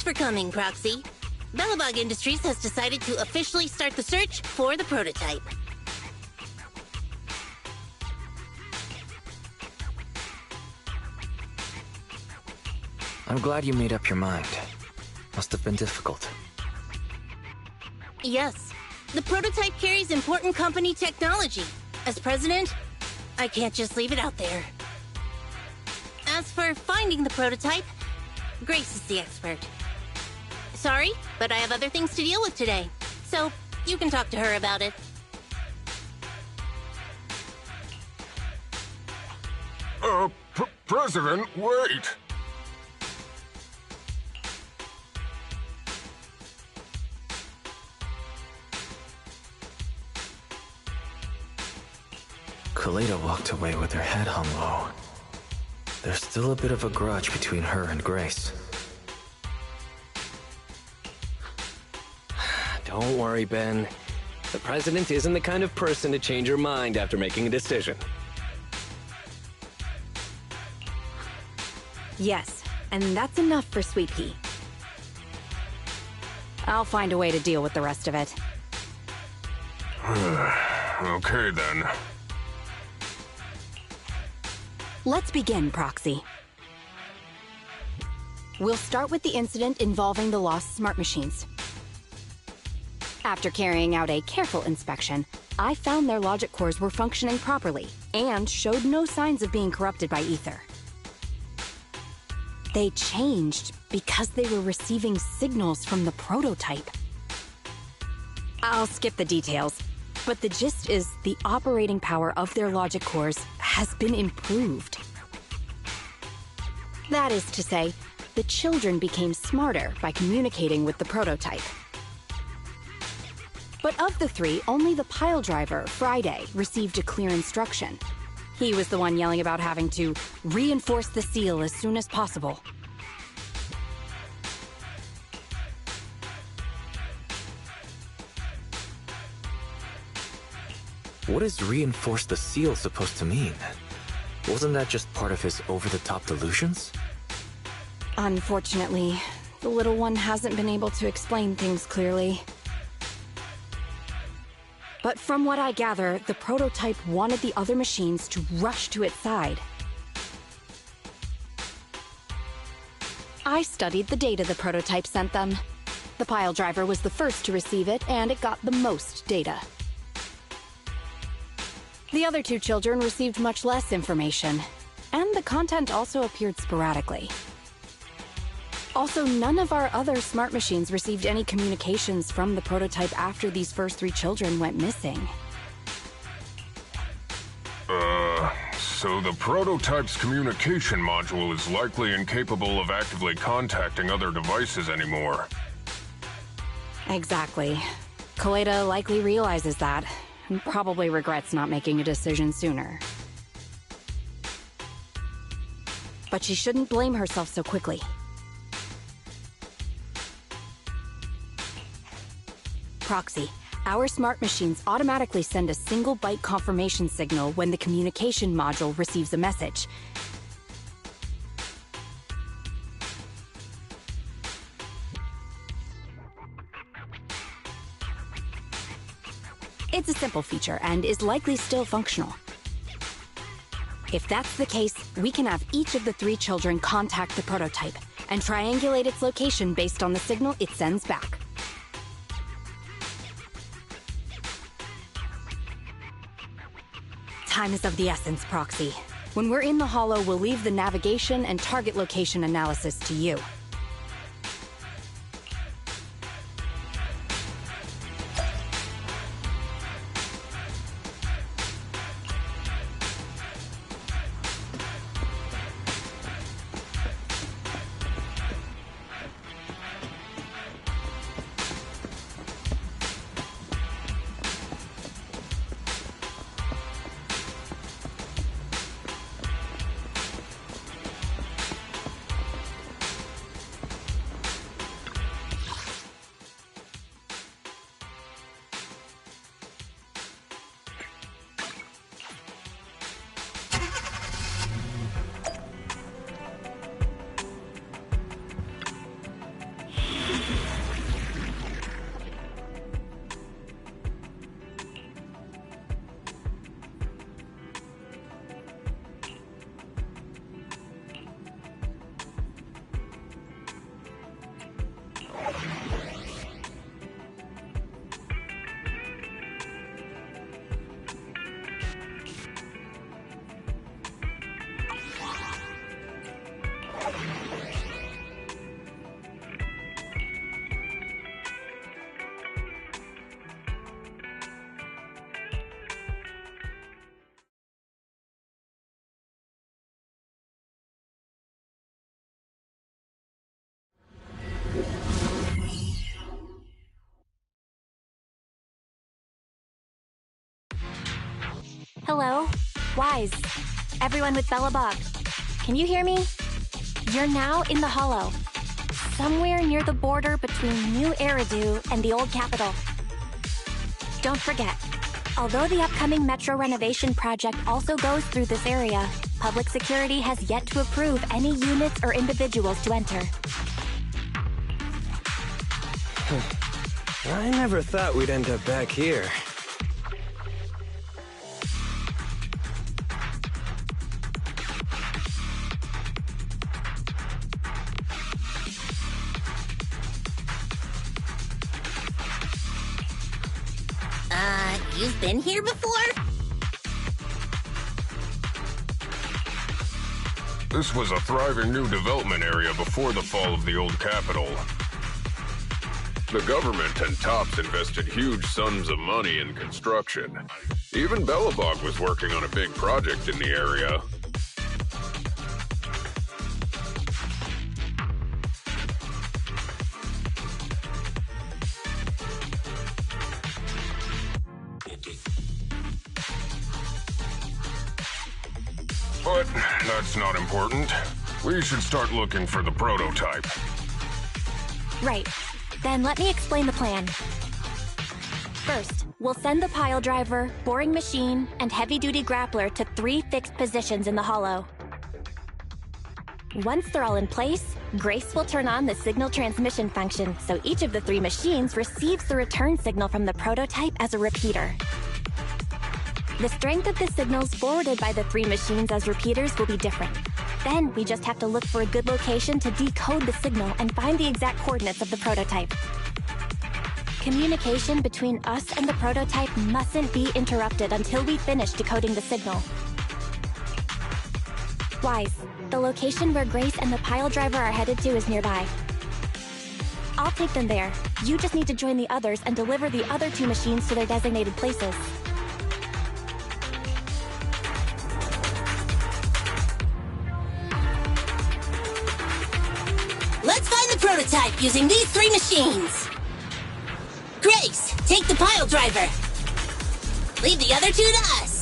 for coming, Proxy. Bellabog Industries has decided to officially start the search for the prototype. I'm glad you made up your mind. Must have been difficult. Yes. The prototype carries important company technology. As president, I can't just leave it out there. As for finding the prototype, Grace is the expert. Sorry, but I have other things to deal with today, so you can talk to her about it. President, wait! Kaleda walked away with her head hung low. There's still a bit of a grudge between her and Grace. Don't worry, Ben. The president isn't the kind of person to change her mind after making a decision. Yes, and that's enough for Sweet Pea. I'll find a way to deal with the rest of it. Okay, then. Let's begin, Proxy. We'll start with the incident involving the lost smart machines. After carrying out a careful inspection, I found their logic cores were functioning properly and showed no signs of being corrupted by ether. They changed because they were receiving signals from the prototype. I'll skip the details, but the gist is the operating power of their logic cores has been improved. That is to say, the children became smarter by communicating with the prototype. But of the three, only the pile driver, Friday, received a clear instruction. He was the one yelling about having to reinforce the seal as soon as possible. What is reinforce the seal supposed to mean? Wasn't that just part of his over-the-top delusions? Unfortunately, the little one hasn't been able to explain things clearly. But from what I gather, the prototype wanted the other machines to rush to its side. I studied the data the prototype sent them. The pile driver was the first to receive it, and it got the most data. The other two children received much less information, and the content also appeared sporadically. Also, none of our other smart machines received any communications from the prototype after these first three children went missing. So the prototype's communication module is likely incapable of actively contacting other devices anymore. Exactly. Kaleda likely realizes that, and probably regrets not making a decision sooner. But she shouldn't blame herself so quickly. Proxy, our smart machines automatically send a single byte confirmation signal when the communication module receives a message. It's a simple feature and is likely still functional. If that's the case, we can have each of the three children contact the prototype and triangulate its location based on the signal it sends back. Time is of the essence, Proxy. When we're in the Hollow, we'll leave the navigation and target location analysis to you. Hello? Wise. Everyone with Belobog. Can you hear me? You're now in the Hollow. Somewhere near the border between New Eridu and the old capital. Don't forget, although the upcoming metro renovation project also goes through this area, public security has yet to approve any units or individuals to enter. I never thought we'd end up back here. You've been here before? This was a thriving new development area before the fall of the old capital. The government and Tops invested huge sums of money in construction. Even Belobog was working on a big project in the area. But that's not important. We should start looking for the prototype. Right. Then let me explain the plan. First, we'll send the pile driver, boring machine, and heavy-duty grappler to 3 fixed positions in the Hollow. Once they're all in place, Grace will turn on the signal transmission function, so each of the 3 machines receives the return signal from the prototype as a repeater. The strength of the signals forwarded by the 3 machines as repeaters will be different. Then we just have to look for a good location to decode the signal and find the exact coordinates of the prototype. Communication between us and the prototype mustn't be interrupted until we finish decoding the signal. Wise, the location where Grace and the pile driver are headed to is nearby. I'll take them there. You just need to join the others and deliver the other 2 machines to their designated places. Let's find the prototype using these 3 machines. Grace, take the pile driver. Leave the other 2 to us.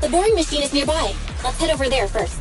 The boring machine is nearby. Let's head over there first.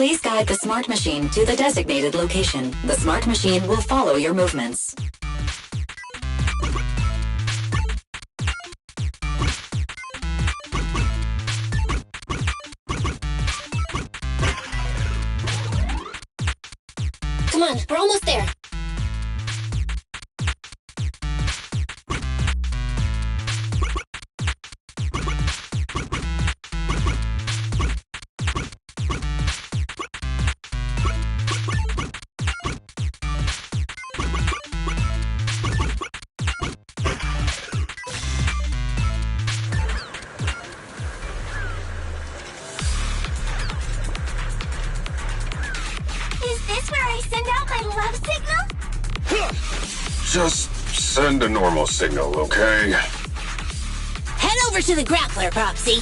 Please guide the smart machine to the designated location. The smart machine will follow your movements. Come on, we're almost there. I send out my love signal? Just send a normal signal, okay? Head over to the grappler, Proxy.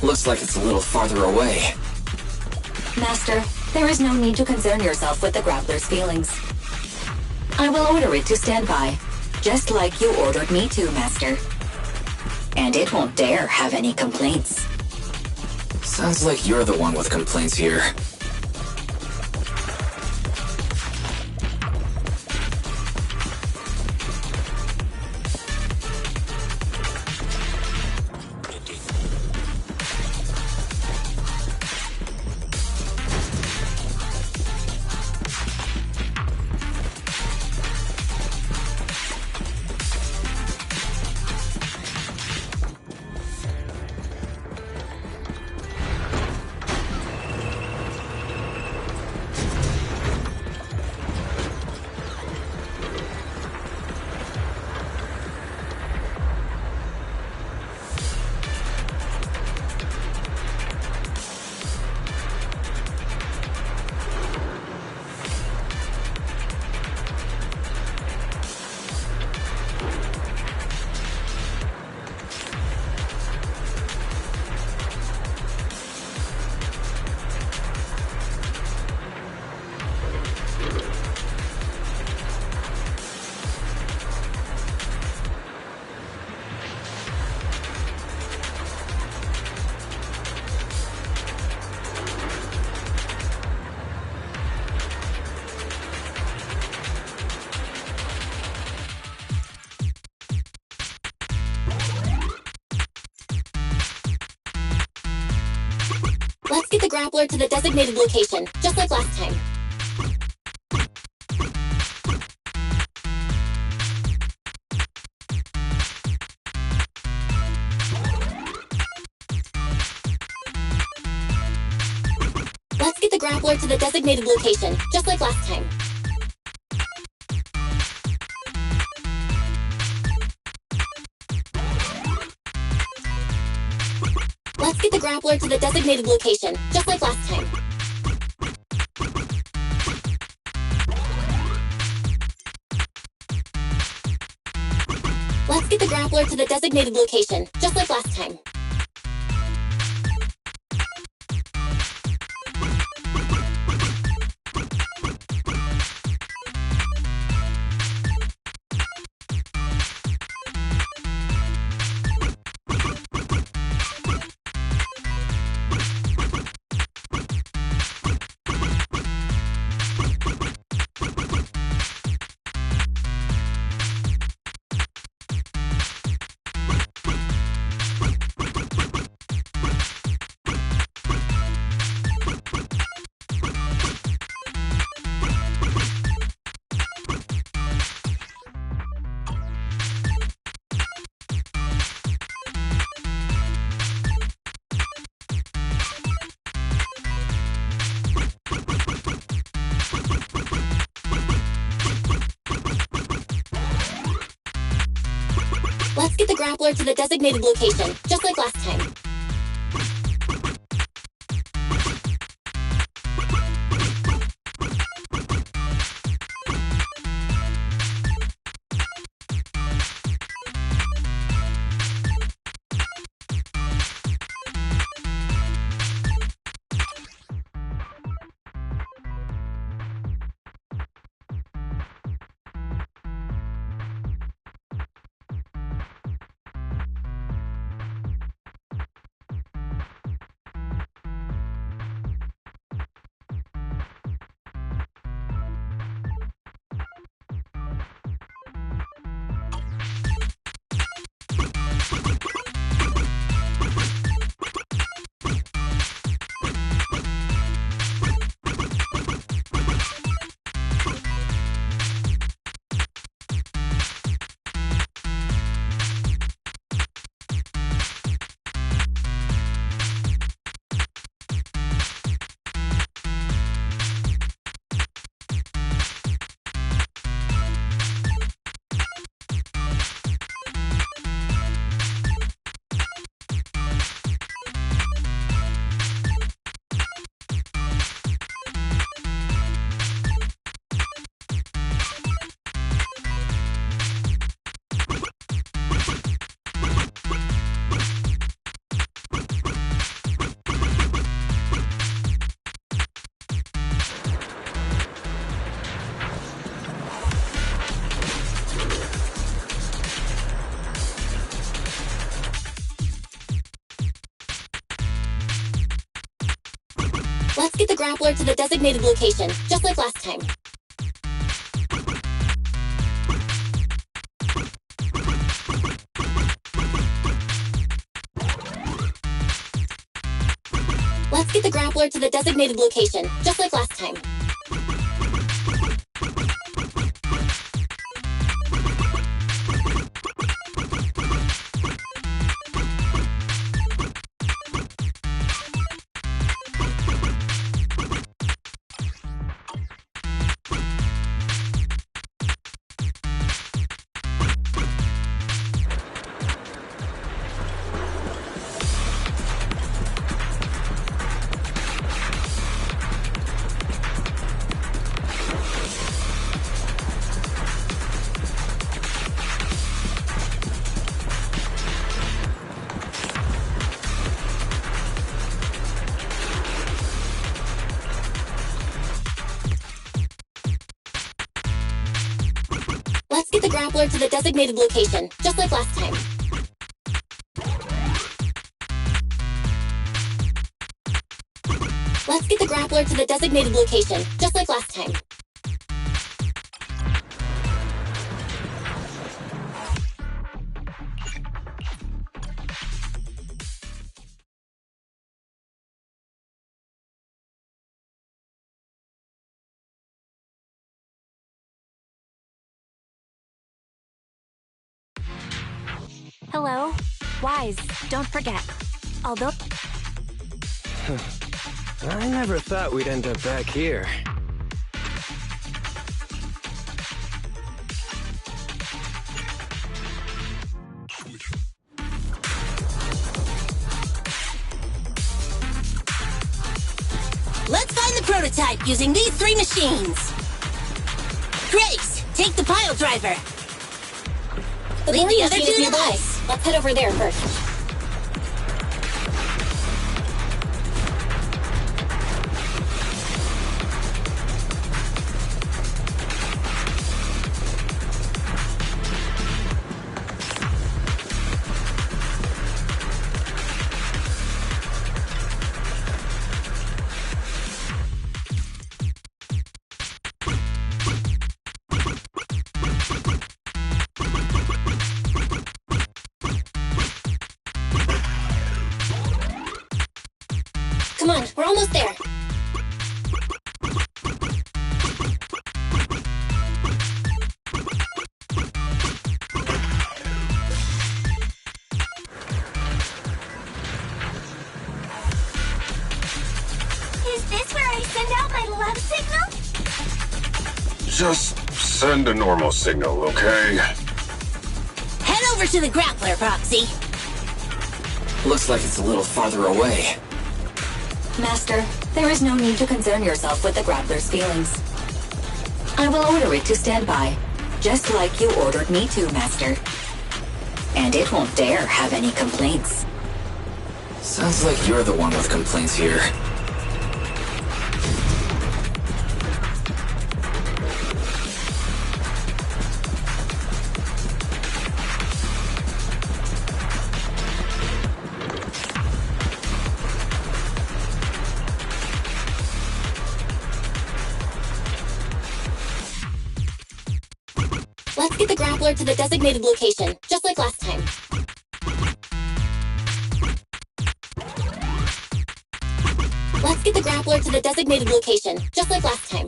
Looks like it's a little farther away. Master, there is no need to concern yourself with the grappler's feelings. I will order it to stand by, just like you ordered me to, Master. And it won't dare have any complaints. Sounds like you're the one with complaints here. Let's get the grappler to the designated location, just like last time. Let's get the grappler to the designated location, just like last time. Let's get the grappler to the designated location, just like last time. Let's get the grappler to the designated location, just like last time. Let's get the grappler to the designated location, just like last time. grappler to the designated location, just like last time. Let's get the grappler to the designated location, just like last time. Let's get the grappler to the designated location, just like last time. Let's get the grappler to the designated location, just like last time. Hello? Wise, don't forget. Although... I never thought we'd end up back here. Let's find the prototype using these 3 machines. Grace, take the pile driver. Leave the other 2 to us. Let's head over there first. Come on, we're almost there. Is this where I send out my love signal? Just send a normal signal, okay? Head over to the grappler, Proxy. Looks like it's a little farther away. Master, there is no need to concern yourself with the grappler's feelings. I will order it to stand by, just like you ordered me to, Master. And it won't dare have any complaints. Sounds like you're the one with complaints here. Let's get the grappler to the designated location, just like last time. Let's get the grappler to the designated location, just like last time.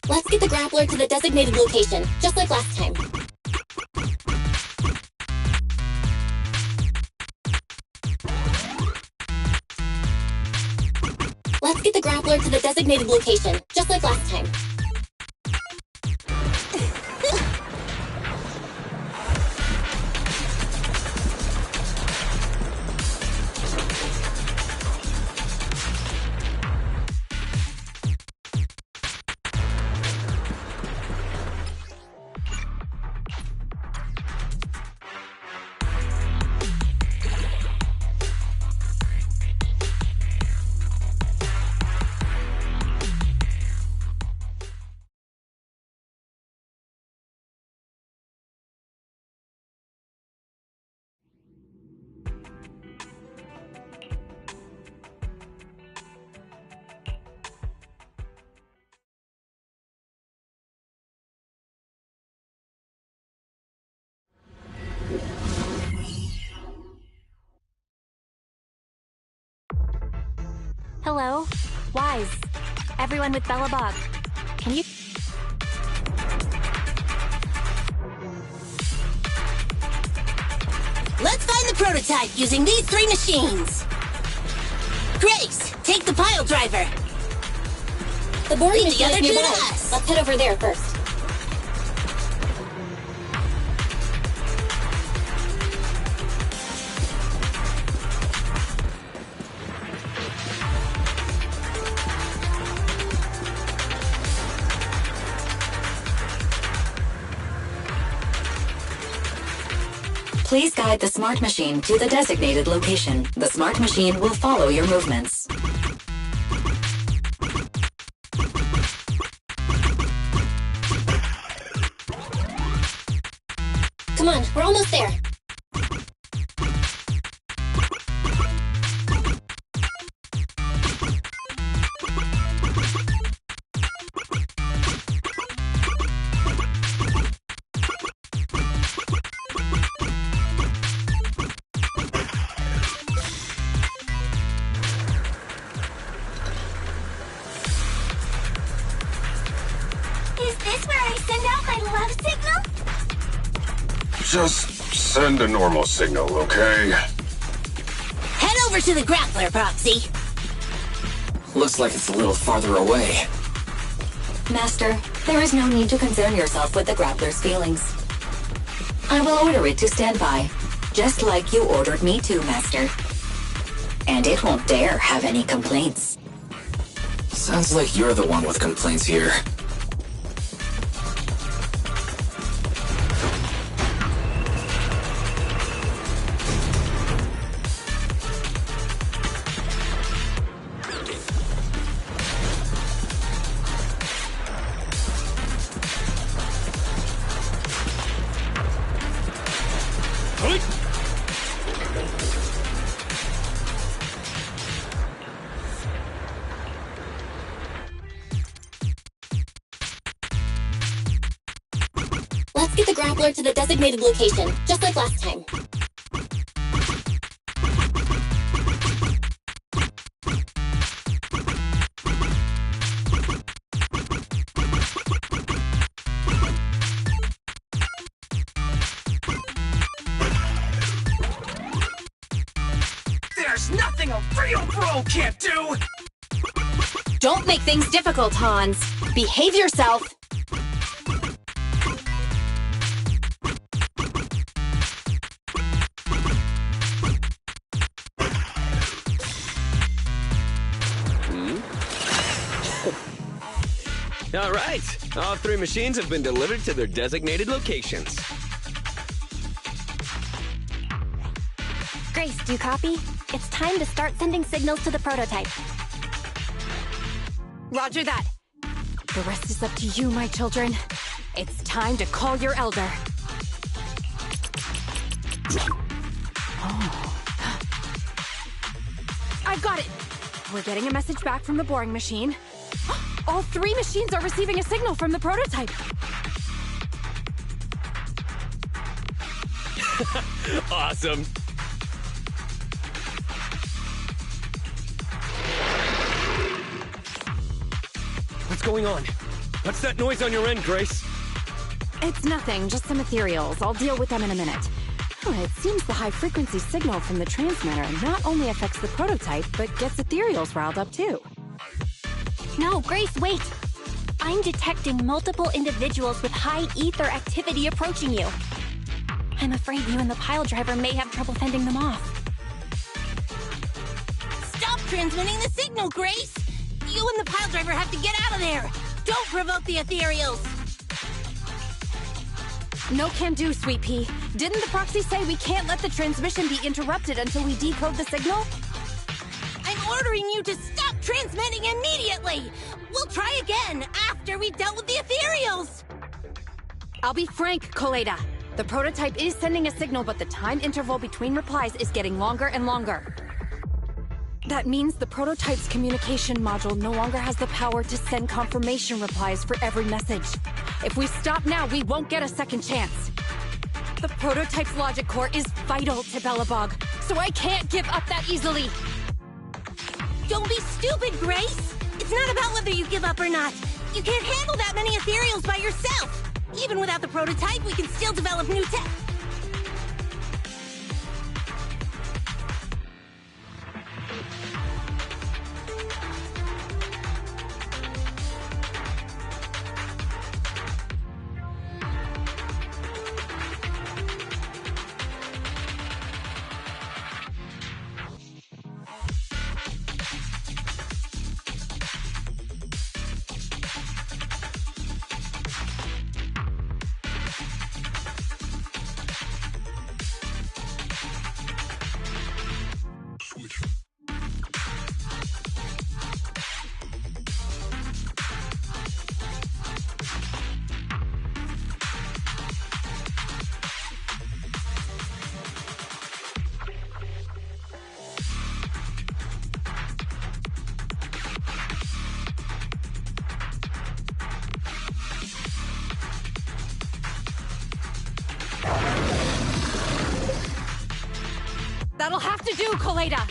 Let's get the grappler to the designated location, just like last time. Let's get the grappler to the designated location, just like last time. Hello? Wise. Everyone with Bellabog. Can you... Let's find the prototype using these 3 machines. Grace, take the pile driver. The boring Leave the machine other is two to nearby. us. Let's head over there first. Please guide the smart machine to the designated location. The smart machine will follow your movements. Come on, we're almost there. Is this where I send out my love signal? Just send a normal signal, okay? Head over to the grappler, Proxy. Looks like it's a little farther away. Master, there is no need to concern yourself with the grappler's feelings. I will order it to stand by, just like you ordered me to, Master. And it won't dare have any complaints. Sounds like you're the one with complaints here. Let's get the grappler to the designated location, just like last time. There's nothing a real bro can't do! Don't make things difficult, Hans. Behave yourself. All right. All 3 machines have been delivered to their designated locations. Grace, do you copy? It's time to start sending signals to the prototype. Roger that. The rest is up to you, my children. It's time to call your elder. I've got it. We're getting a message back from the boring machine. All 3 machines are receiving a signal from the prototype. Awesome. What's going on? What's that noise on your end, Grace? It's nothing, just some ethereals. I'll deal with them in a minute. It seems the high-frequency signal from the transmitter not only affects the prototype, but gets ethereals riled up too. No, Grace, wait! I'm detecting multiple individuals with high ether activity approaching you. I'm afraid you and the pile driver may have trouble fending them off. Stop transmitting the signal, Grace! You and the pile driver have to get out of there! Don't provoke the ethereals! No can do, Sweet Pea. Didn't the proxy say we can't let the transmission be interrupted until we decode the signal? I'm ordering you to stop transmitting immediately! We'll try again after we've dealt with the ethereals! I'll be frank, Koleda. The prototype is sending a signal, but the time interval between replies is getting longer and longer. That means the prototype's communication module no longer has the power to send confirmation replies for every message. If we stop now, we won't get a second chance. The prototype's logic core is vital to Bellabog, so I can't give up that easily. Don't be stupid, Grace! It's not about whether you give up or not. You can't handle that many ethereals by yourself! Even without the prototype, we can still develop new tech. That'll have to do, Koleda!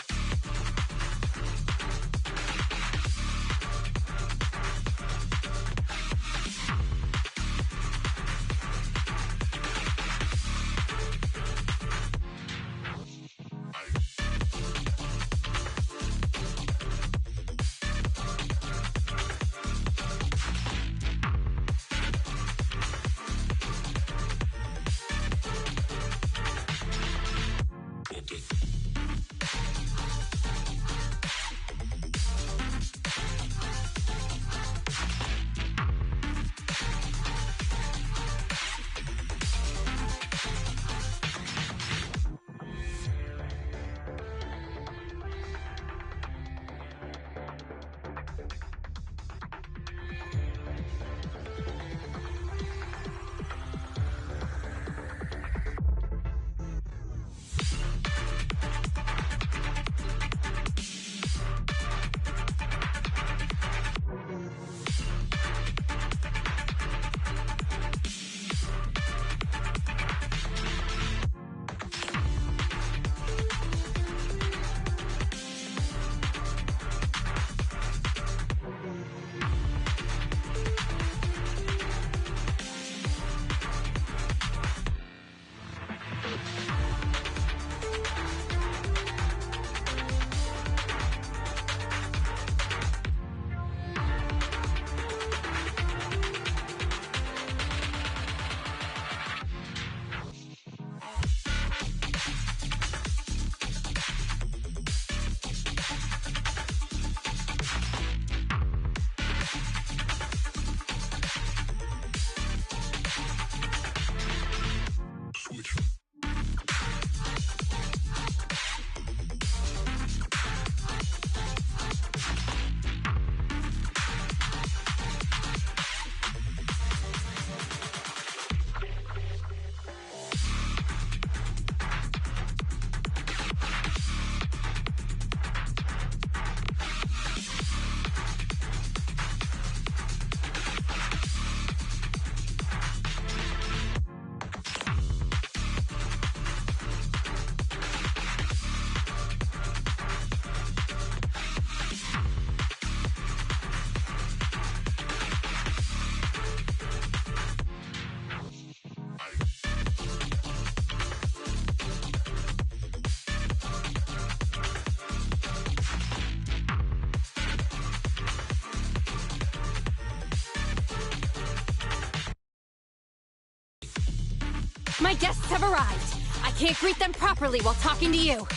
My guests have arrived. I can't greet them properly while talking to you.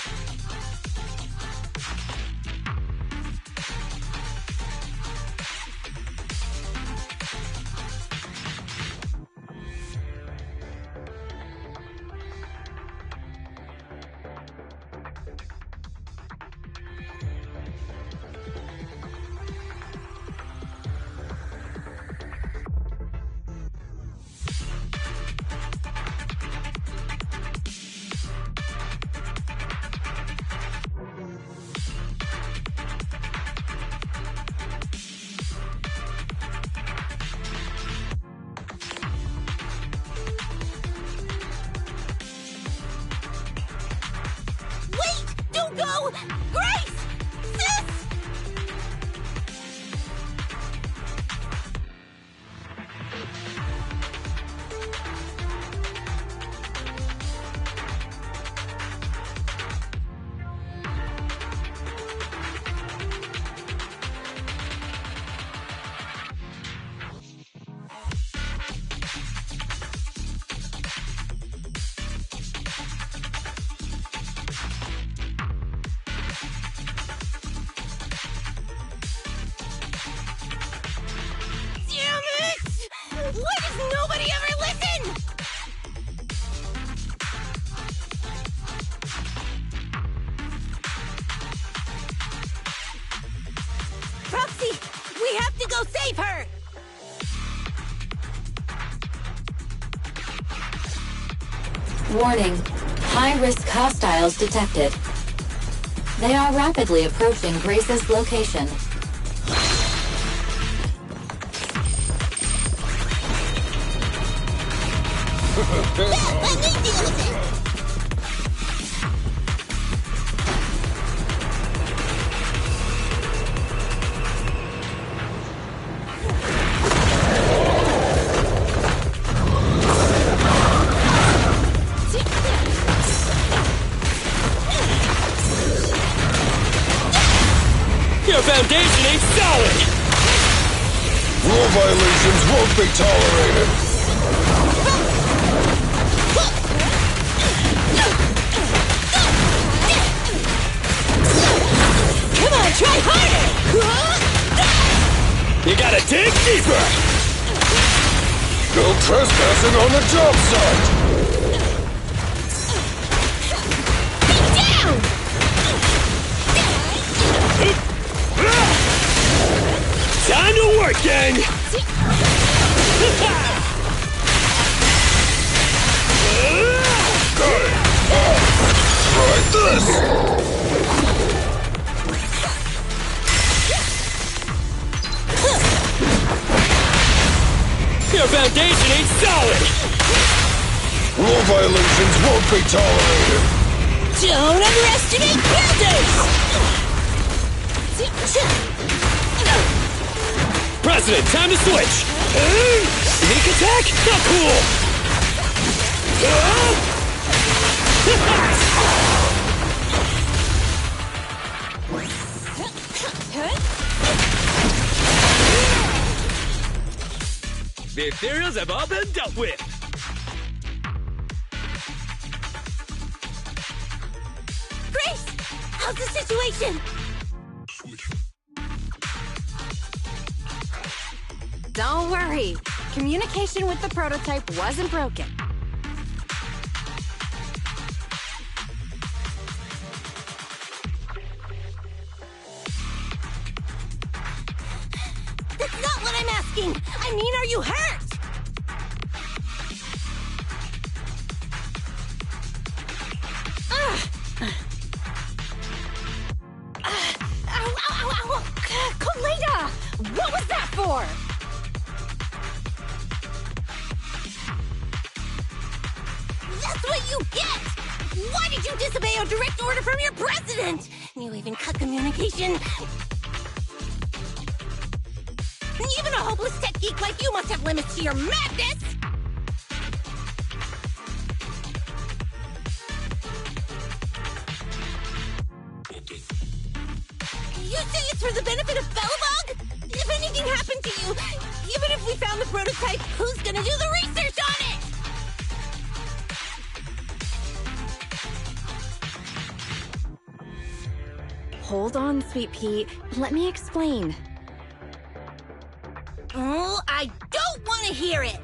Warning. High-risk hostiles detected. They are rapidly approaching Grace's location. Let me deal with it! Your foundation ain't solid! Rule violations won't be tolerated. Come on, try harder! You gotta dig deeper! No trespassing on the job site! Down! Time to work, gang! Got it! Try this! Your foundation ain't solid! Rule violations won't be tolerated. Don't underestimate builders! President, time to switch! Sneak attack? Not cool! The ethereals have all been dealt with! Grace! How's the situation? Don't worry. Communication with the prototype wasn't broken. That's not what I'm asking! I mean, are you hurt? Ow, ow, ow, ow! Kaleda! What was that for? That's what you get! Why did you disobey a direct order from your president? You even cut communication. Even a hopeless tech geek like you must have limits to your madness! You say it's for the benefit of Belobog? If anything happened to you, even if we found the prototype, who's gonna do the research on it? Hold on, Sweet Pea. Let me explain. Oh, I don't want to hear it!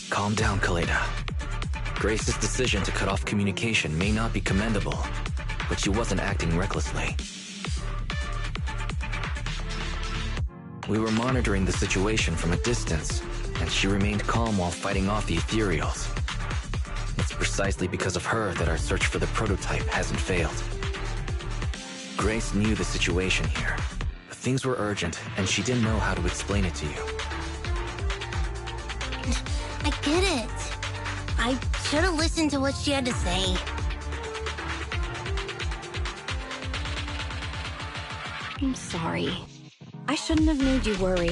Calm down, Kaleda. Grace's decision to cut off communication may not be commendable, but she wasn't acting recklessly. We were monitoring the situation from a distance, and she remained calm while fighting off the ethereals. It's precisely because of her that our search for the prototype hasn't failed. Grace knew the situation here. Things were urgent, and she didn't know how to explain it to you. I get it. I should have listened to what she had to say. I'm sorry. I shouldn't have made you worry.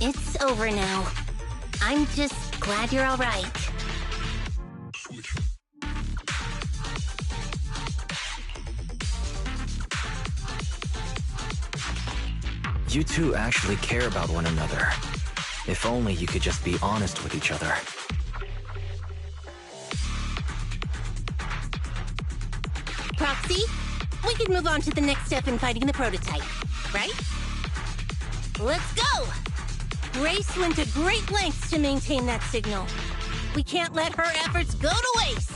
It's over now. I'm just glad you're all right. You two actually care about one another. If only you could just be honest with each other. Proxy, we can move on to the next step in fighting the prototype, right? Let's go! Grace went to great lengths to maintain that signal. We can't let her efforts go to waste!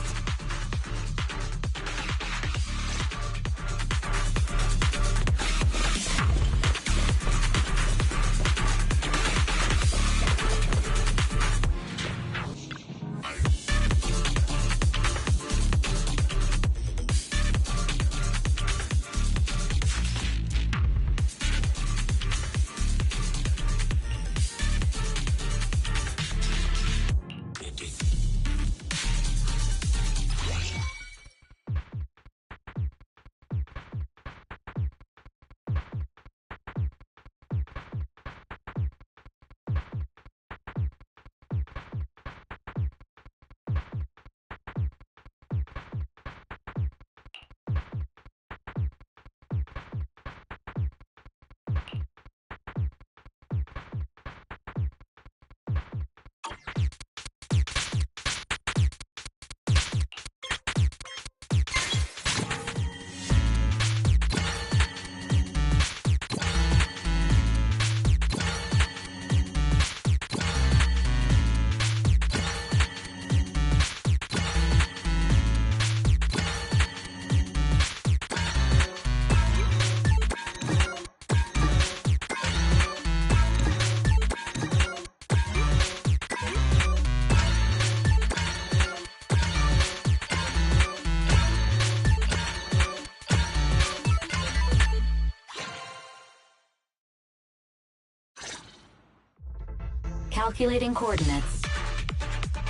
Calculating coordinates.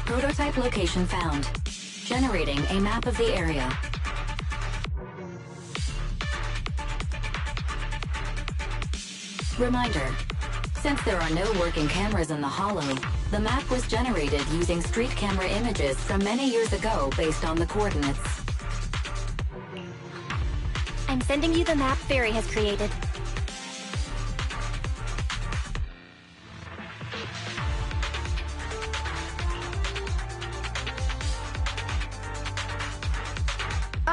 Prototype location found. Generating a map of the area. Reminder. Since there are no working cameras in the hollow, the map was generated using street camera images from many years ago based on the coordinates. I'm sending you the map Fairy has created.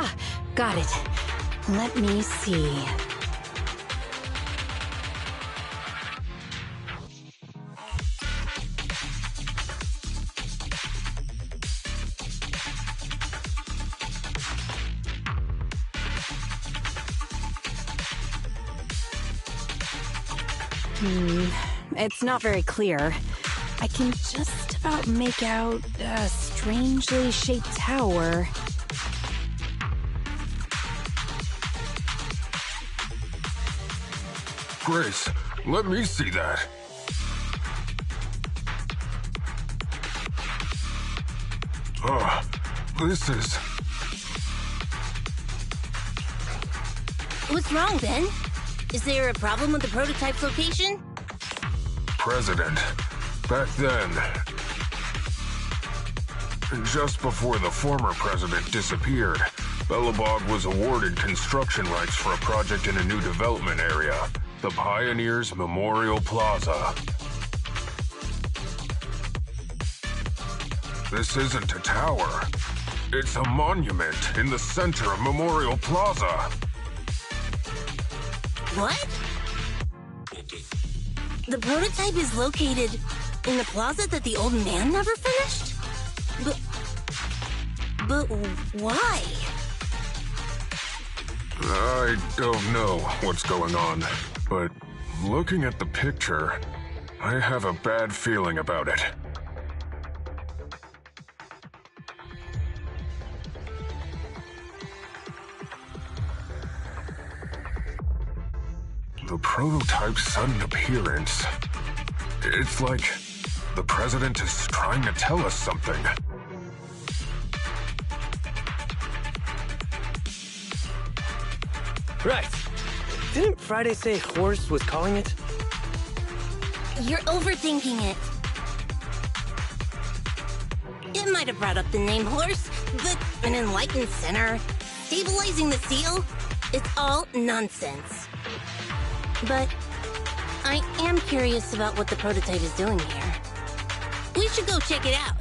Ah, got it. Let me see. It's not very clear. I can just about make out a strangely shaped tower. Grace, let me see that. This is... What's wrong, Ben? Is there a problem with the prototype's location? President. Back then... just before the former president disappeared, Belobog was awarded construction rights for a project in a new development area, the Pioneers Memorial Plaza. This isn't a tower. It's a monument in the center of Memorial Plaza. What? The prototype is located in the plaza that the old man never finished? But why? I don't know what's going on, but looking at the picture, I have a bad feeling about it. The prototype's sudden appearance. It's like the president is trying to tell us something. Right. Didn't Friday say Horse was calling it? You're overthinking it. It might have brought up the name Horse, but an enlightened center, stabilizing the seal, it's all nonsense. But I am curious about what the prototype is doing here. We should go check it out.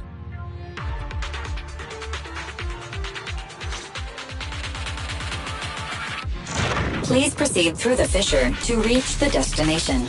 Please proceed through the fissure to reach the destination.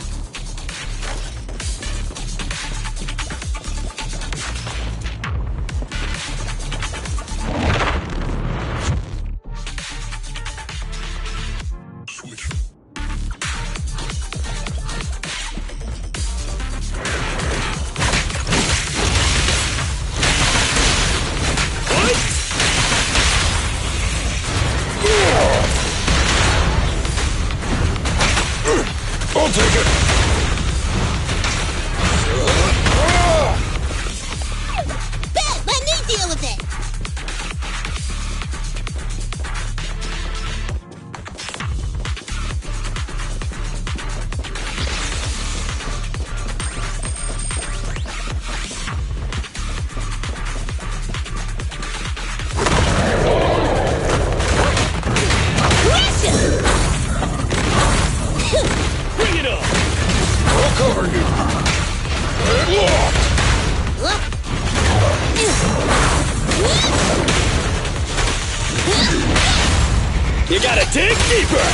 You gotta dig deeper!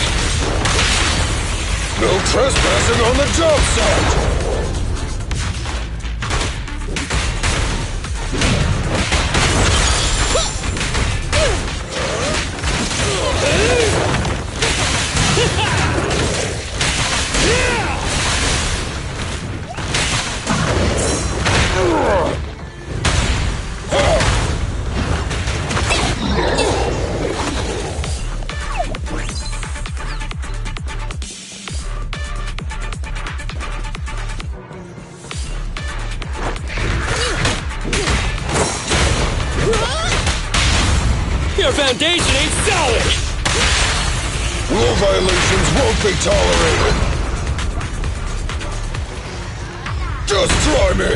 No trespassing on the job site! Your foundation ain't solid! Rule violations won't be tolerated! Just try me!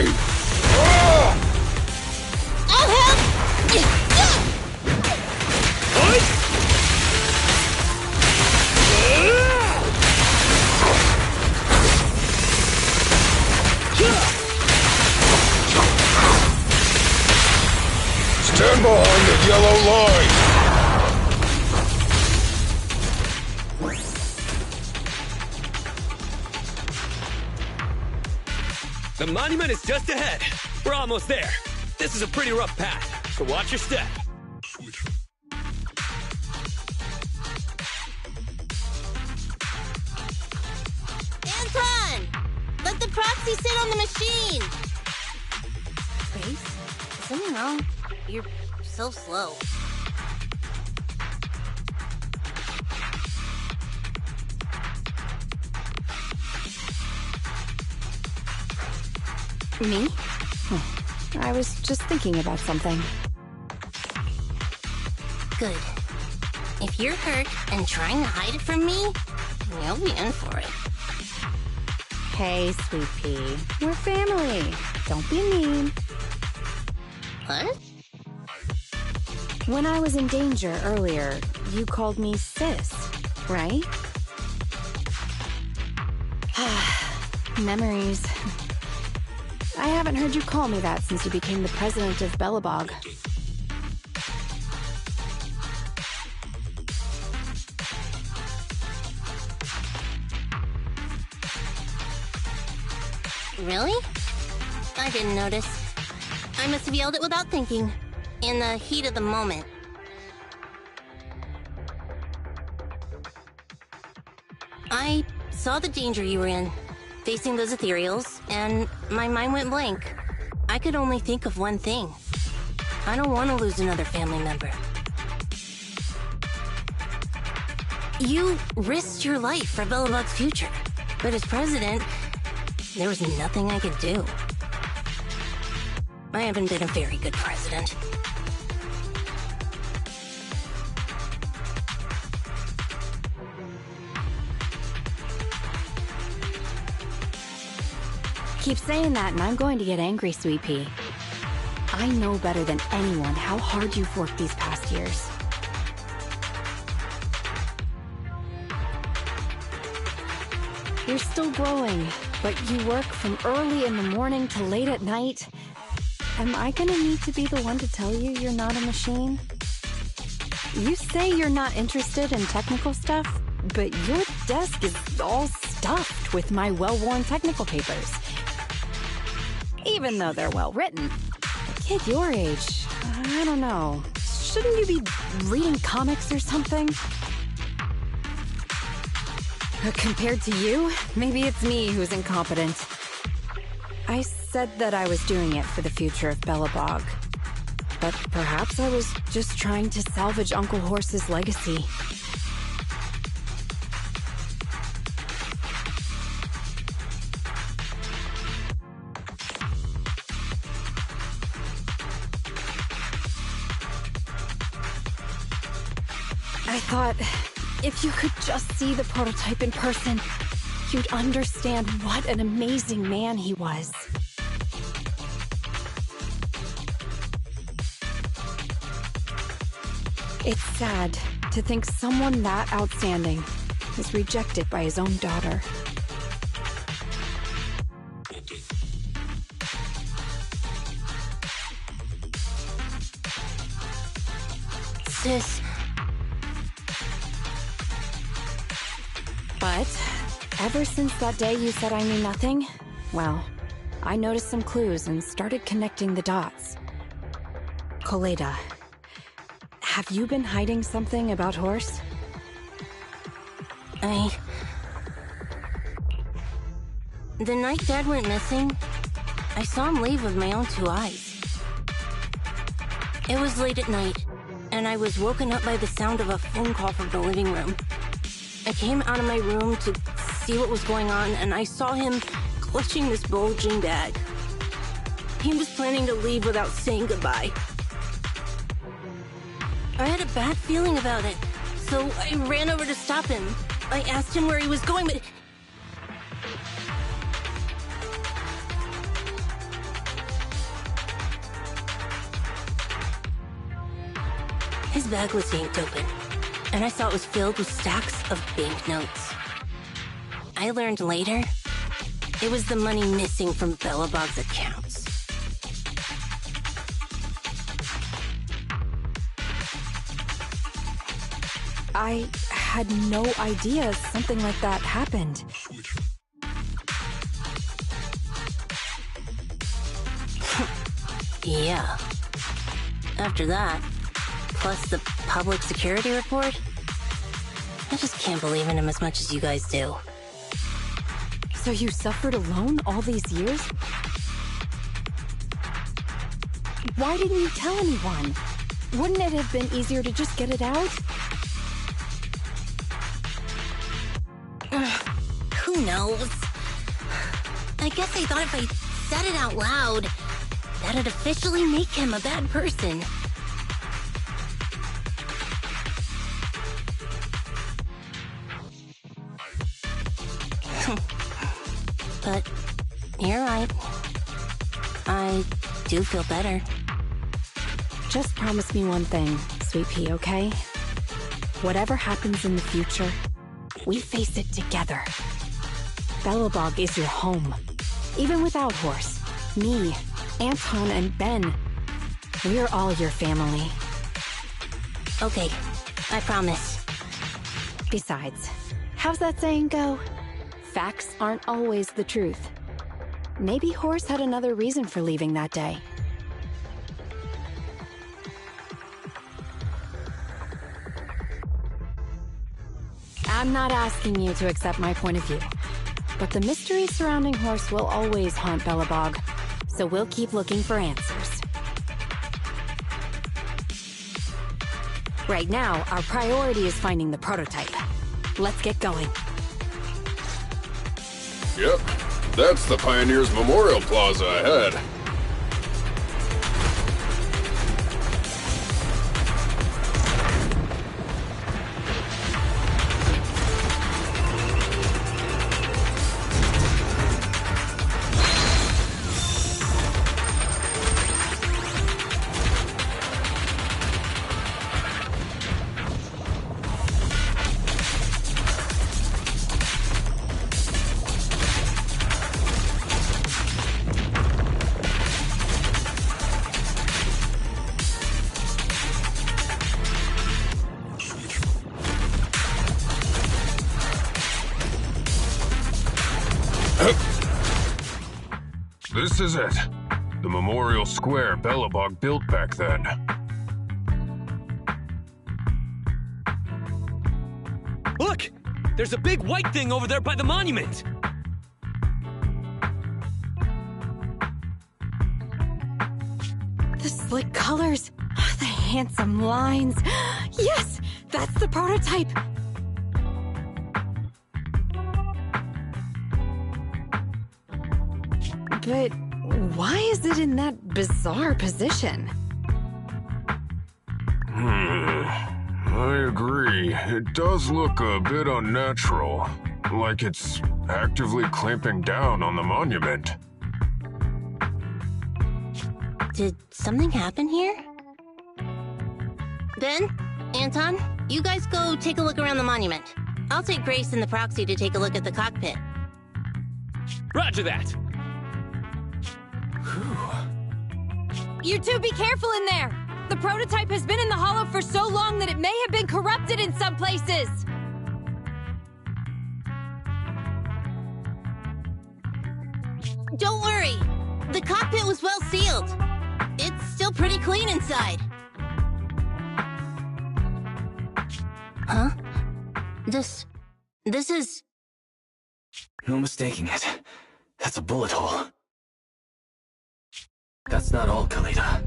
I'll help! Stand behind the yellow line! The monument is just ahead. We're almost there. This is a pretty rough path, so watch your step. Anton! Let the proxy sit on the machine! Grace? Is something wrong? You're so slow. Me? I was just thinking about something. Good. If you're hurt and trying to hide it from me, you'll be in for it. Hey, Sweet Pea. We're family. Don't be mean. What? When I was in danger earlier, you called me sis, right? Memories. I haven't heard you call me that since you became the president of Belobog. Really? I didn't notice. I must have yelled it without thinking, in the heat of the moment. I saw the danger you were in, facing those ethereals, and my mind went blank. I could only think of one thing. I don't want to lose another family member. You risked your life for Belobog's future, but as president, there was nothing I could do. I haven't been a very good president. Keep saying that and I'm going to get angry, Sweet Pea. I know better than anyone how hard you've worked these past years. You're still growing, but you work from early in the morning to late at night. Am I gonna need to be the one to tell you you're not a machine? You say you're not interested in technical stuff, but your desk is all stuffed with my well-worn technical papers. Even though they're well-written. A kid your age, I don't know. Shouldn't you be reading comics or something? Compared to you, maybe it's me who's incompetent. I said that I was doing it for the future of Belobog. But perhaps I was just trying to salvage Uncle Horse's legacy. I thought, if you could just see the prototype in person, you'd understand what an amazing man he was. It's sad to think someone that outstanding is rejected by his own daughter. Sis, But ever since that day you said I knew nothing, well, I noticed some clues and started connecting the dots. Koleda, have you been hiding something about Horse? The night Dad went missing, I saw him leave with my own 2 eyes. It was late at night, and I was woken up by the sound of a phone call from the living room. I came out of my room to see what was going on, and I saw him clutching this bulging bag. He was planning to leave without saying goodbye. I had a bad feeling about it, so I ran over to stop him. I asked him where he was going, but... His bag was yanked open, and I saw it was filled with stacks of banknotes. I learned later, it was the money missing from Belobog's accounts. I had no idea something like that happened. Yeah. After that, plus the public security report, I just can't believe in him as much as you guys do. So you suffered alone all these years? Why didn't you tell anyone? Wouldn't it have been easier to just get it out? Who knows? I guess I thought if I said it out loud, that'd officially make him a bad person. But you're right. I do feel better. Just promise me one thing, Sweet Pea, okay? Whatever happens in the future, we face it together. Belobog is your home. Even without Horse, me, Anton, and Ben, we're all your family. Okay, I promise. Besides, how's that saying go? Facts aren't always the truth. Maybe Horse had another reason for leaving that day. I'm not asking you to accept my point of view, but the mystery surrounding Horse will always haunt Belobog, so we'll keep looking for answers. Right now, our priority is finding the prototype. Let's get going. Yep, that's the Pioneers Memorial Plaza ahead. This is it. The memorial square Belobog built back then. Look! There's a big white thing over there by the monument! The slick colors, the handsome lines. Yes, that's the prototype. But why is it in that bizarre position? I agree. It does look a bit unnatural. Like it's actively clamping down on the monument. Did something happen here? Ben? Anton? You guys go take a look around the monument. I'll take Grace and the proxy to take a look at the cockpit. Roger that! You two be careful in there! The prototype has been in the hollow for so long that it may have been corrupted in some places! The cockpit was well sealed. It's still pretty clean inside. Huh? This is... No mistaking it. That's a bullet hole. That's not all, Khalida.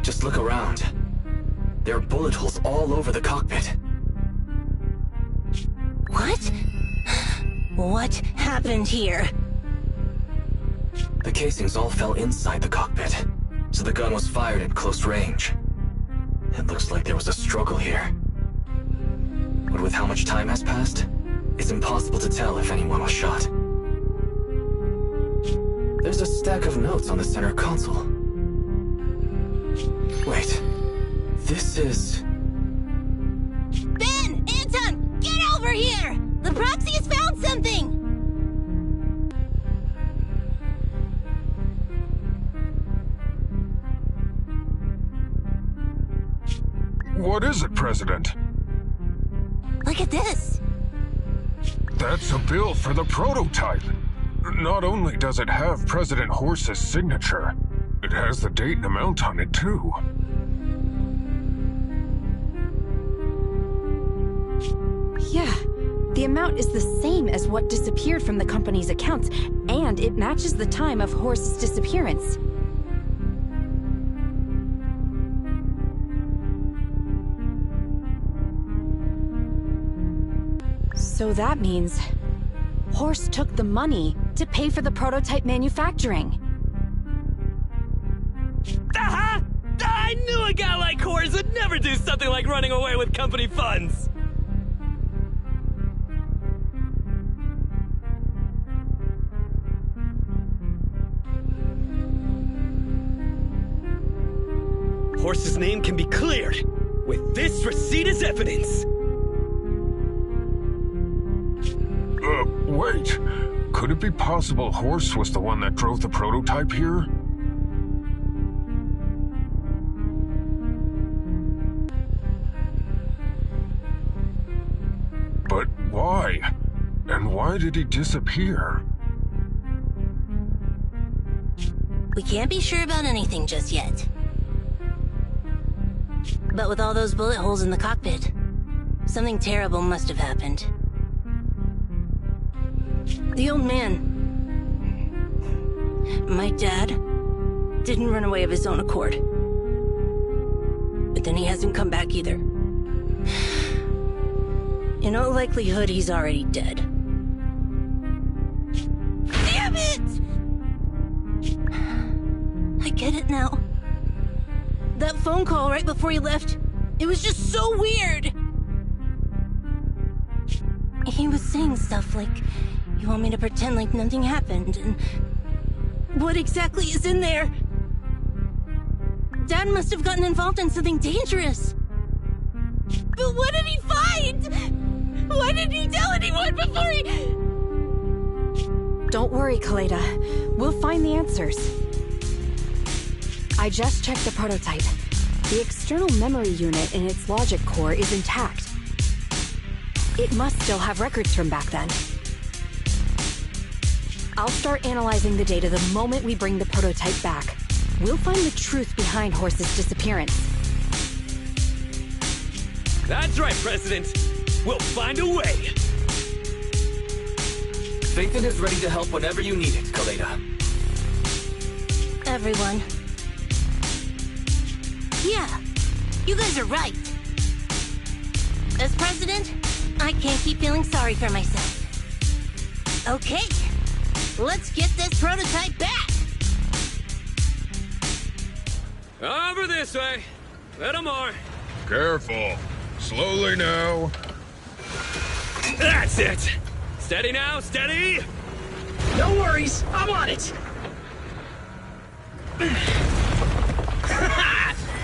Just look around. There are bullet holes all over the cockpit. What? What happened here? The casings all fell inside the cockpit, so the gun was fired at close range. It looks like there was a struggle here. But with how much time has passed, it's impossible to tell if anyone was shot. There's a stack of notes on the center console. Wait, this is... Ben! Anton! Get over here! The proxy has found something! What is it, President? Look at this! That's a bill for the prototype. Not only does it have President Horse's signature, it has the date and amount on it, too. Yeah, the amount is the same as what disappeared from the company's accounts, and it matches the time of Horse's disappearance. So that means Horse took the money to pay for the prototype manufacturing. Aha! I knew a guy like Horse would never do something like running away with company funds! Horse's name can be cleared with this receipt as evidence. Wait. Could it be possible Horse was the one that drove the prototype here? But why? And why did he disappear? We can't be sure about anything just yet. But with all those bullet holes in the cockpit, something terrible must have happened. The old man, my dad, didn't run away of his own accord. But then he hasn't come back either. In all likelihood, he's already dead. Damn it! I get it now. That phone call right before he left, it was just so weird. He was saying stuff like, you want me to pretend like nothing happened, and what exactly is in there? Dad must have gotten involved in something dangerous. But what did he find? Why didn't he tell anyone before he... Don't worry, Khalida. We'll find the answers. I just checked the prototype. The external memory unit in its logic core is intact. It must still have records from back then. I'll start analyzing the data the moment we bring the prototype back. We'll find the truth behind Horse's disappearance. That's right, President. We'll find a way. Phaethon is ready to help whenever you need it, Khalida. Everyone. Yeah, you guys are right. As president, I can't keep feeling sorry for myself. Okay, let's get this prototype back! Over this way. Little more. Careful. Slowly now. That's it. Steady now, steady. No worries, I'm on it.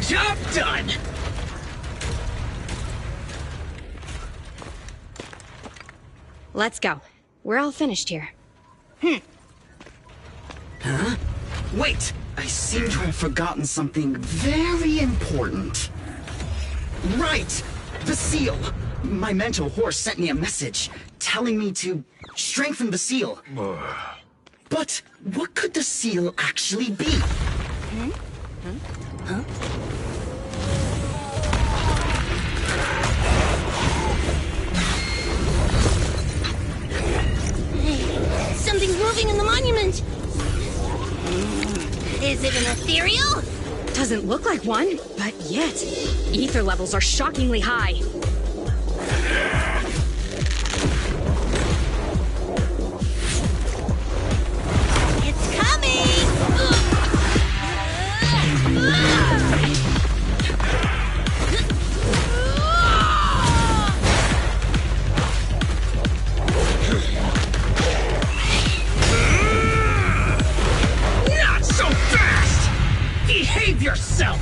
Job done. Let's go. We're all finished here. Huh? Wait, I seem to have forgotten something very important. Right! The seal! My mentor Horse sent me a message, telling me to strengthen the seal. But what could the seal actually be? Something's moving in the monument! Is it an ethereal? Doesn't look like one, but yet, ether levels are shockingly high. It's coming! Not so fast! Behave yourself!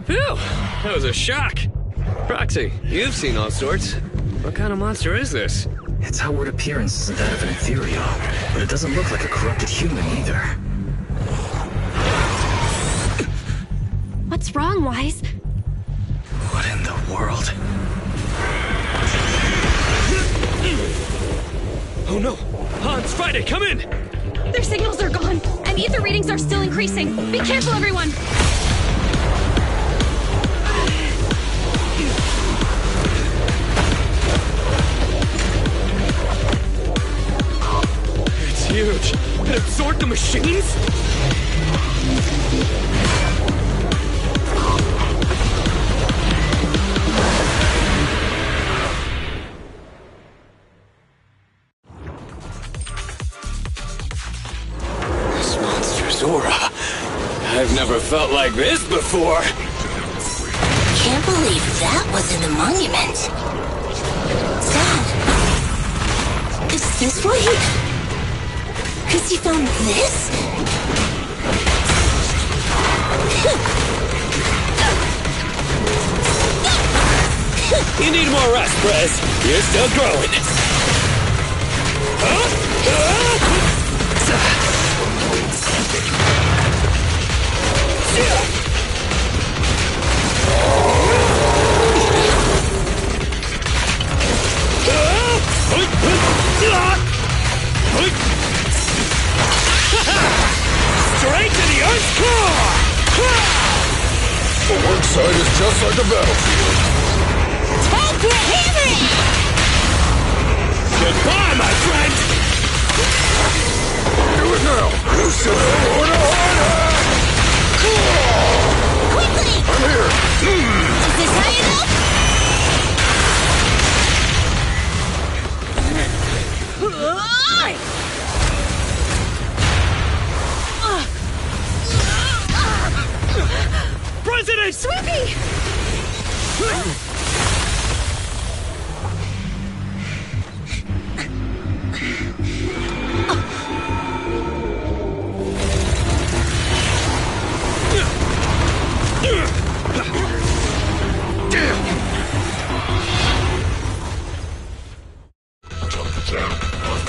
Phew! That was a shock. Proxy, you've seen all sorts. What kind of monster is this? Its outward appearance isn't that of an ethereal, but it doesn't look like a corrupted human either. What's wrong, Wise? What in the world? Oh no! Hans, Friday, come in! Their signals are gone, and ether readings are still increasing. Be careful, everyone! It's huge! It absorbed the machines? This monster's aura. I've never felt like this before. Can't believe that was in the monument. Dad, is this why Has he found this? You need more rest, Prez. You're still growing. Straight to the Earth's core! The work site is just like a battlefield. Time for hammering! Goodbye, my friend! Do it now! You should have order harder! Quickly! I'm here! Is this high enough? President! Sweepy!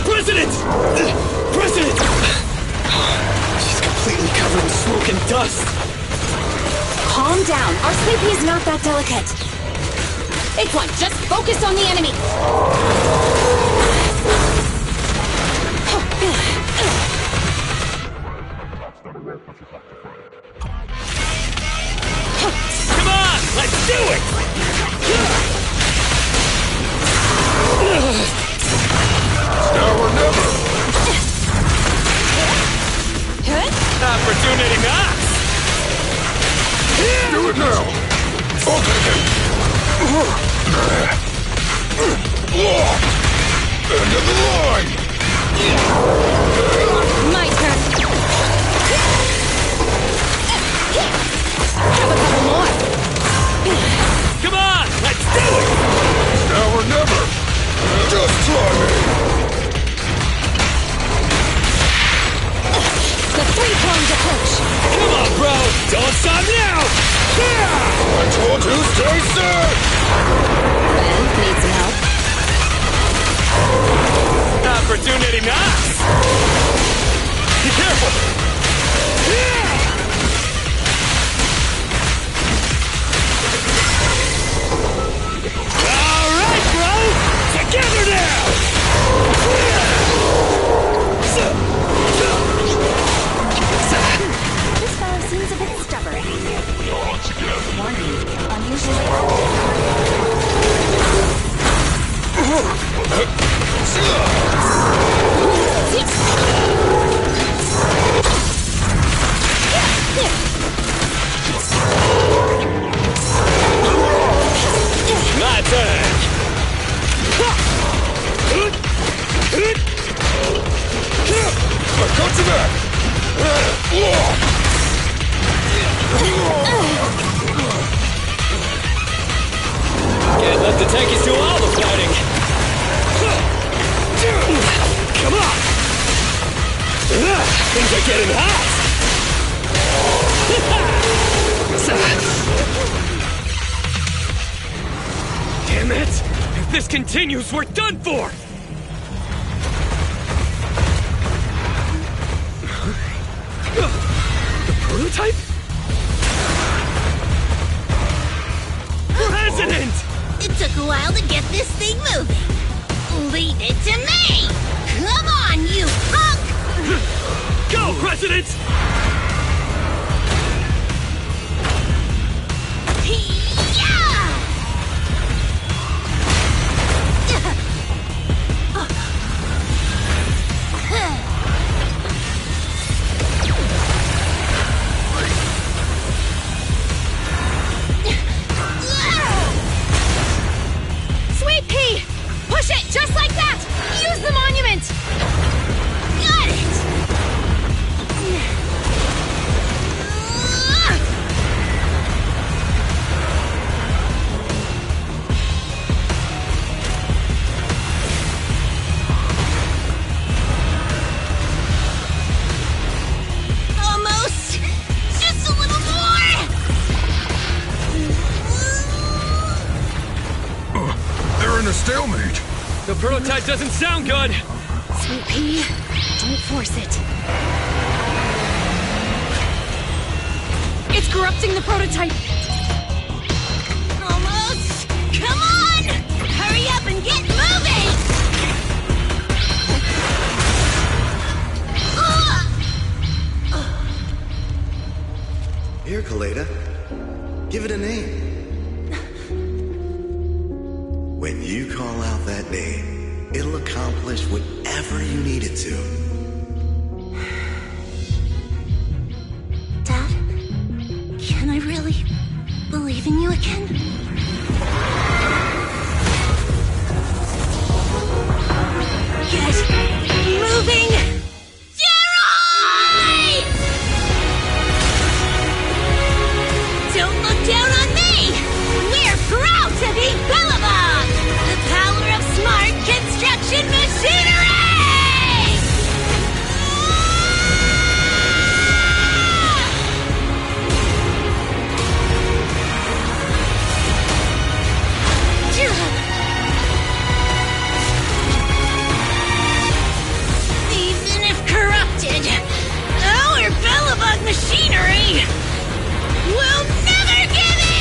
President! President! She's completely covered in smoke and dust. Calm down. Our Sweepy is not that delicate. It's like, just focus on the enemy. Come on, let's do it! Now or never! Opportunity knocks! Do it now! I'll take it! End of the line! My turn. Have a couple more. Come on, let's do it! Now or never! Just try me! The three-pronged approach. Come on, bro! Don't stop now! I told you, stay safe! Ben, need some help? Opportunity knocks! Be careful! All right, bro! Together now! Can't let the tankies do all the fighting. Come on! Things are getting hot! Damn it! If this continues, we're done for! The prototype? President! It took a while to get this thing moving. Leave it to me! Come on, you punk! Go, President! Sweet pea! Push it just like that! Use the monument! Got it! Almost! Just a little more! They're in a stalemate. The prototype doesn't sound good! Sweet pea, don't force it. It's corrupting the prototype! Almost! Come on! Hurry up and get moving! Here, Kaleda. Give it a name. When you call out that name, it'll accomplish whatever you need it to. Dad, can I really believe in you again? Get moving! Gerald! Don't look down on me! We're proud to be Bellabog! The power of smart construction machinery! Even if corrupted, our Bellabog machinery will never give in!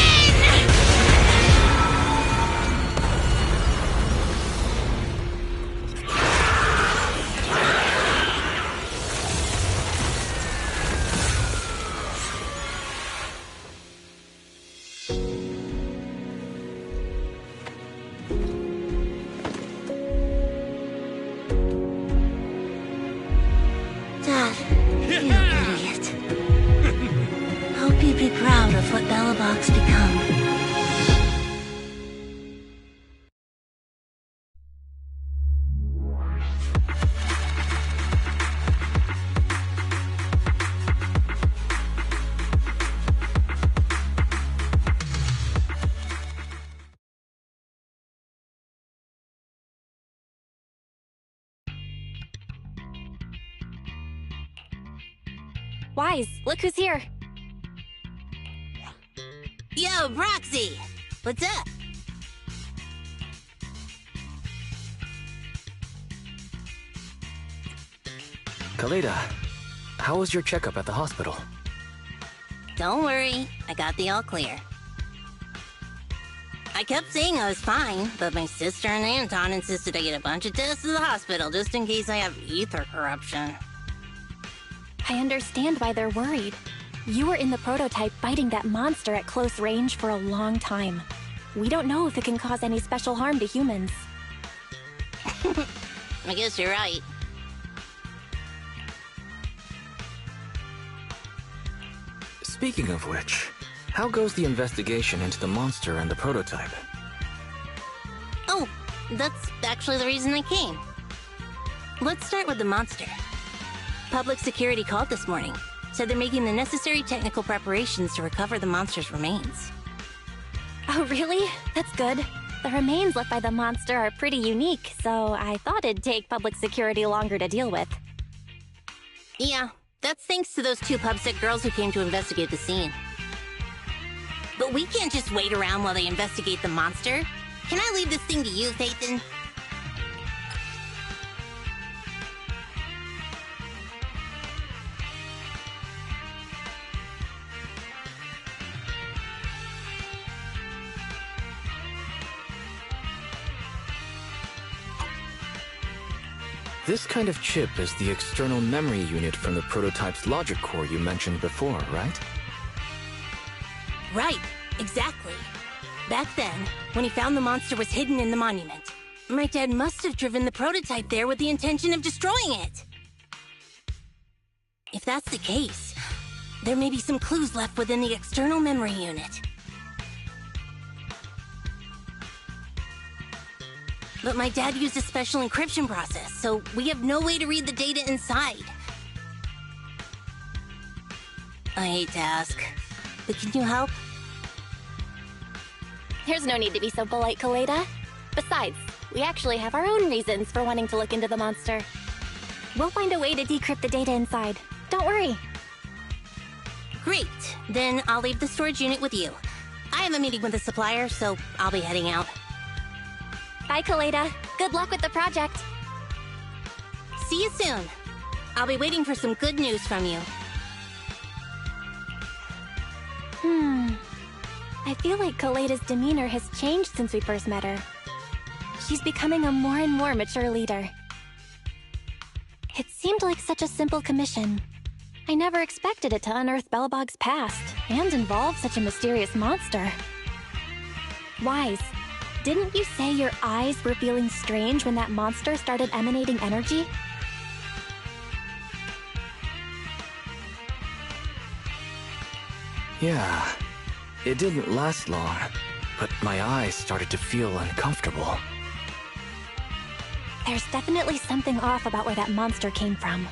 Dad, you idiot. Hope you'd be proud of what Bellabog's become. Wise, look who's here. Yo, Proxy! What's up? Kaleda, how was your checkup at the hospital? Don't worry, I got the all clear. I kept saying I was fine, but my sister and Anton insisted I get a bunch of tests at the hospital just in case I have ether corruption. I understand why they're worried. You were in the prototype fighting that monster at close range for a long time. We don't know if it can cause any special harm to humans. I guess you're right. Speaking of which, how goes the investigation into the monster and the prototype? Oh, that's actually the reason I came. Let's start with the monster. Public security called this morning. said they're making the necessary technical preparations to recover the monster's remains. Oh, really? That's good. The remains left by the monster are pretty unique, so I thought it'd take public security longer to deal with. Yeah, that's thanks to those two pubsec girls who came to investigate the scene. But we can't just wait around while they investigate the monster. Can I leave this thing to you, Phaethon? This kind of chip is the external memory unit from the prototype's logic core you mentioned before, right? Right, exactly. Back then, when he found the monster was hidden in the monument, my dad must have driven the prototype there with the intention of destroying it. If that's the case, there may be some clues left within the external memory unit. But my dad used a special encryption process, so we have no way to read the data inside. I hate to ask, but can you help? There's no need to be so polite, Kaleda. Besides, we actually have our own reasons for wanting to look into the monster. We'll find a way to decrypt the data inside. Don't worry. Great. Then I'll leave the storage unit with you. I have a meeting with the supplier, so I'll be heading out. Bye, Kaleda. Good luck with the project. See you soon. I'll be waiting for some good news from you. I feel like Kaleda's demeanor has changed since we first met her. She's becoming a more and more mature leader. It seemed like such a simple commission. I never expected it to unearth Belobog's past and involve such a mysterious monster. Wise, didn't you say your eyes were feeling strange when that monster started emanating energy? Yeah, it didn't last long, but my eyes started to feel uncomfortable. There's definitely something off about where that monster came from.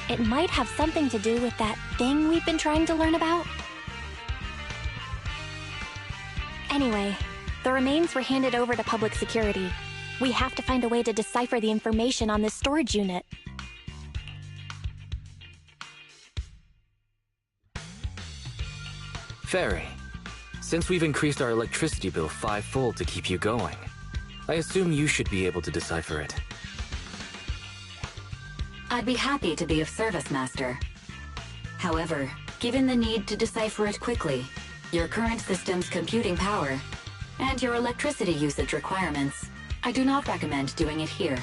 It might have something to do with that thing we've been trying to learn about. Anyway, the remains were handed over to public security. We have to find a way to decipher the information on this storage unit. Fairy, since we've increased our electricity bill 5-fold to keep you going, I assume you should be able to decipher it. I'd be happy to be of service, Master. However, given the need to decipher it quickly, your current system's computing power, and your electricity usage requirements, I do not recommend doing it here.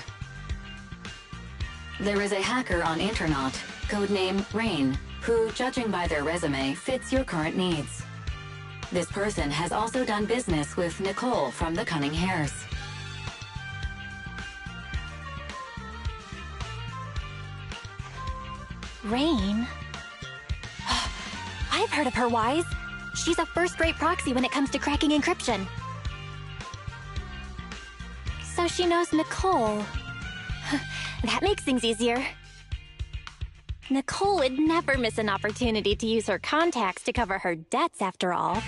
There is a hacker on Internaut, codename Rain, who, judging by their resume, fits your current needs. This person has also done business with Nicole from the Cunning Hares. Rain? I've heard of her, Wise. She's a first-rate proxy when it comes to cracking encryption. So she knows Nicole. That makes things easier. Nicole would never miss an opportunity to use her contacts to cover her debts, after all.